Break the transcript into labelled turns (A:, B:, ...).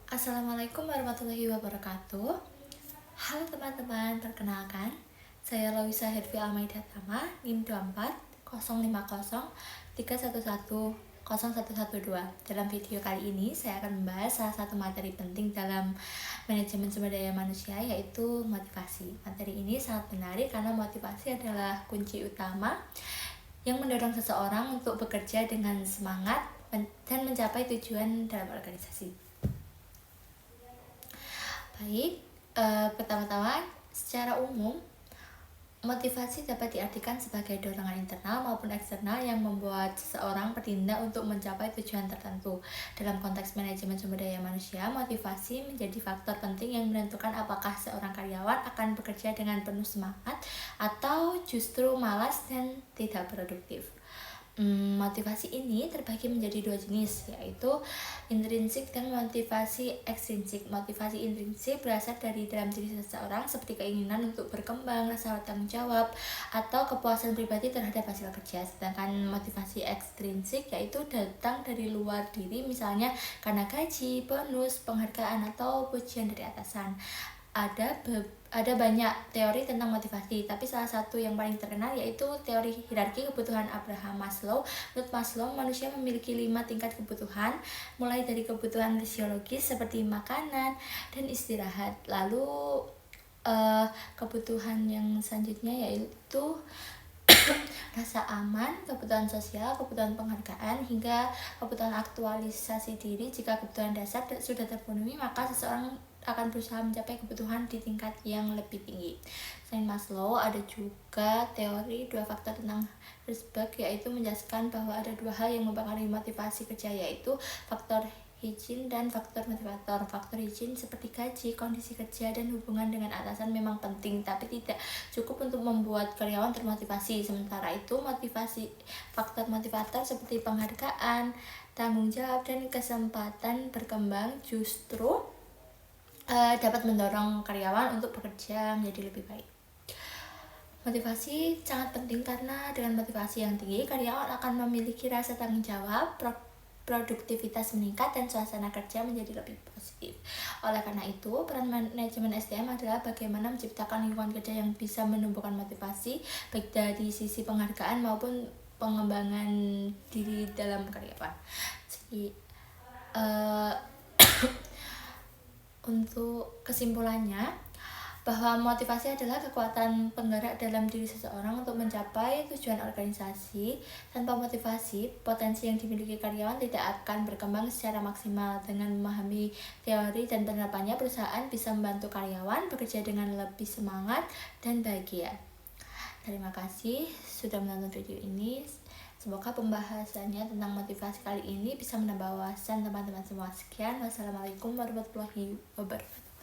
A: Assalamualaikum warahmatullahi wabarakatuh. Halo teman-teman, perkenalkan saya Lawisa Herfi Almaida Tama, NIM 24 050 311 0112. Dalam video kali ini saya akan membahas salah satu materi penting dalam manajemen sumber daya manusia, yaitu motivasi. Materi ini sangat menarik karena motivasi adalah kunci utama yang mendorong seseorang untuk bekerja dengan semangat dan mencapai tujuan dalam organisasi. Baik, pertama-tama secara umum motivasi dapat diartikan sebagai dorongan internal maupun eksternal yang membuat seseorang bertindak untuk mencapai tujuan tertentu. Dalam konteks manajemen sumber daya manusia, motivasi menjadi faktor penting yang menentukan apakah seorang karyawan akan bekerja dengan penuh semangat atau justru malas dan tidak produktif. Motivasi ini terbagi menjadi dua jenis, yaitu intrinsik dan motivasi ekstrinsik. Motivasi intrinsik berasal dari dalam diri seseorang, seperti keinginan untuk berkembang, rasa tanggung jawab, atau kepuasan pribadi terhadap hasil kerja. Sedangkan motivasi ekstrinsik yaitu datang dari luar diri, misalnya karena gaji, bonus, penghargaan, atau pujian dari atasan. Ada banyak teori tentang motivasi, tapi salah satu yang paling terkenal yaitu teori hierarki kebutuhan Abraham Maslow. Menurut Maslow, manusia memiliki 5 tingkat kebutuhan, mulai dari kebutuhan fisiologis seperti makanan dan istirahat. Lalu kebutuhan yang selanjutnya yaitu rasa aman, kebutuhan sosial, kebutuhan penghargaan, hingga kebutuhan aktualisasi diri. Jika kebutuhan dasar sudah terpenuhi, maka seseorang akan berusaha mencapai kebutuhan di tingkat yang lebih tinggi. Selain Maslow, ada juga teori dua faktor tentang Herzberg, yaitu menjelaskan bahwa ada dua hal yang mempengaruhi motivasi kerja, yaitu faktor hygiene dan faktor motivator. Faktor hygiene seperti gaji, kondisi kerja, dan hubungan dengan atasan memang penting, tapi tidak cukup untuk membuat karyawan termotivasi. Sementara itu, faktor motivator seperti penghargaan, tanggung jawab, dan kesempatan berkembang justru dapat mendorong karyawan untuk bekerja menjadi lebih baik. Motivasi sangat penting karena dengan motivasi yang tinggi, karyawan akan memiliki rasa tanggung jawab, produktivitas meningkat, dan suasana kerja menjadi lebih positif. Oleh karena itu, peran manajemen SDM adalah bagaimana menciptakan lingkungan kerja yang bisa menumbuhkan motivasi, baik dari sisi penghargaan maupun pengembangan diri dalam karyawan. Jadi, untuk kesimpulannya, bahwa motivasi adalah kekuatan penggerak dalam diri seseorang untuk mencapai tujuan organisasi. Tanpa motivasi, potensi yang dimiliki karyawan tidak akan berkembang secara maksimal. Dengan memahami teori dan penerapannya, perusahaan bisa membantu karyawan bekerja dengan lebih semangat dan bahagia. Terima kasih sudah menonton video ini. Semoga pembahasannya tentang motivasi kali ini bisa menambah wawasan teman-teman semua. Sekian, wassalamualaikum warahmatullahi wabarakatuh.